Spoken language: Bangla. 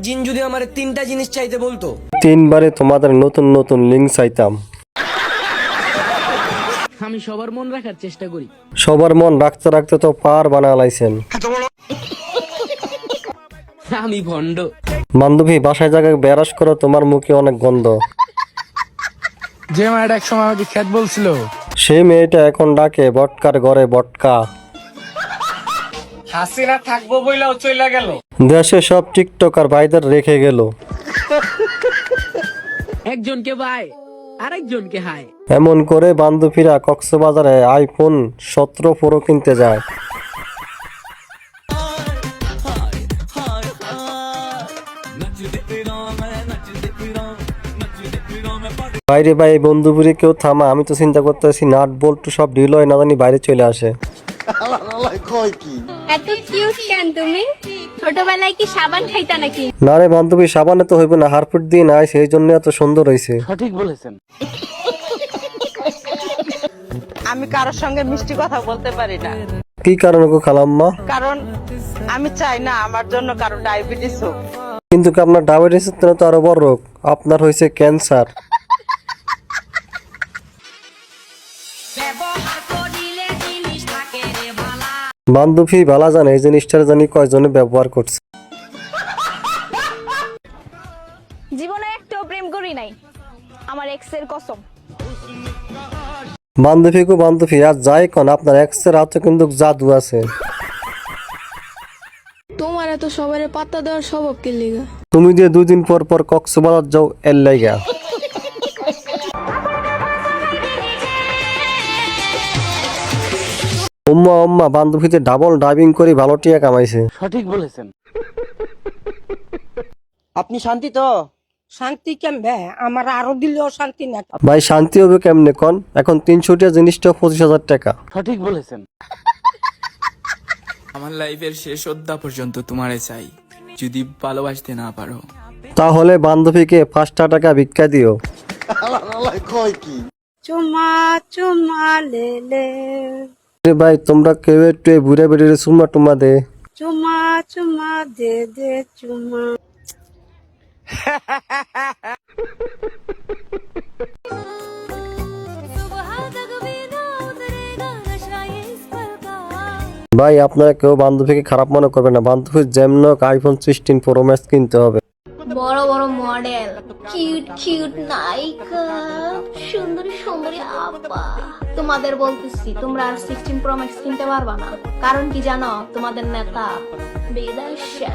জিন যদি আমার 3টা জিনিস চাইতে বলতো, 3বারে তোমাদের নতুন নতুন লিঙ্ক চাইতাম। আমি সবার মন রাখার চেষ্টা করি। সবার মন রাখতে রাখতে তো পার বানালাইছেন। আমি ভণ্ড। বান্ধবী বাসায় জায়গায় বেরাস করো, তোমার মুখে অনেক গন্ধ। যে মেয়েটা এক সময় আমাকে খ্যাত বলছিল, সেই মেয়েটা এখন ডাকে বটকার ঘরে বটকা। হাসিনা থাকবো বইলাও চইলা গেল। দেশে সব টিকটকার ভাইদের রেখে গেল। একজনকে বাই আরেকজনকে হাই। এমন করে বান্ধবীরা কক্সবাজারে আইফোন 17 প্রো কিনতে যায়। বাইরে ভাই বন্ধুপুরি কেউ থামা, আমি তো চিন্তা করতেছি নাট বল্টু সব ঢিল হয় না জানি বাইরে চলে আসে। এত কিউট কেন তুমি? ছোটবেলায় কি সাবান খাইতা নাকি? না রে বান্ধবী, সাবানে তো হইবে না, হারপুট দিয়ে নাই, সেই জন্য এত সুন্দর হয়েছে। সঠিক বলেছেন। আমি কারোর সঙ্গে মিষ্টি কথা বলতে পারি না, কি কারণে গো খালাম্মা? কারণ আমি চাই না আমার জন্য কারো ডায়াবেটিস হোক। কিন্তু কি আপনার ডায়াবেটিস তো আরো বড় রোগ, আপনার হয়েছে ক্যান্সার। বান্ধবী ভালা জানে এই জিনিসটার জানি কয়জনে ব্যবহার করছে। জীবনে একটাও প্রেম করি নাই, আমার এক্সের কসম। বান্ধবী গো বান্ধবী, আর যাই কোন আপনার এক্সের হাতে কিন্তু জাদু আছে। তোমার এত সবারে পাত্তা দেওয়ার স্বভাব কে লিগা? তুমি যে 2 দিন পর পর কক্সবাজার যাও এর লাইগা। উম্মা উম্মা বান্ধবীতে ডাবল ড্রাইভিং করে ভালো টিয়া কামাইছে। সঠিক বলেছেন। আপনি শান্তি তো? শান্তি কেমবে? আমার আরো দিলেও শান্তি না। ভাই শান্তি হবে কেমনে কোন? এখন 300 টিয়া জিনিসটা 25,000 টাকা। সঠিক বলেছেন। আমার লাইফের শেষ অধ্যা পর্যন্ত তোমারে চাই, যদি ভালোবাসতে না পারো। তাহলে বান্ধবীকে 5টা টাকা ভিক্ষা দিও। চুমা চুমা লেলে, আরে ভাই তোমরা কেউ একটু বুড়ে বেড়ে সুমা টুমা দে। চুমা চুমা দে দে চুমা। ভাই আপনারা কেউ বান্ধবীকে খারাপ মনে করবেন না, বান্ধবীর যেমন আইফোন 16 প্রো ম্যাক্স কিনতে হবে। বড় বড় মডেল, কিউট কিউট নায়িকা, সুন্দরী সুন্দরী আপা। তোমাদের বলতেছি তোমরা আর 16 প্রো ম্যাক্স কিনতে পারবা না। কারণ কি জানো? তোমাদের নেতা বিদেশে।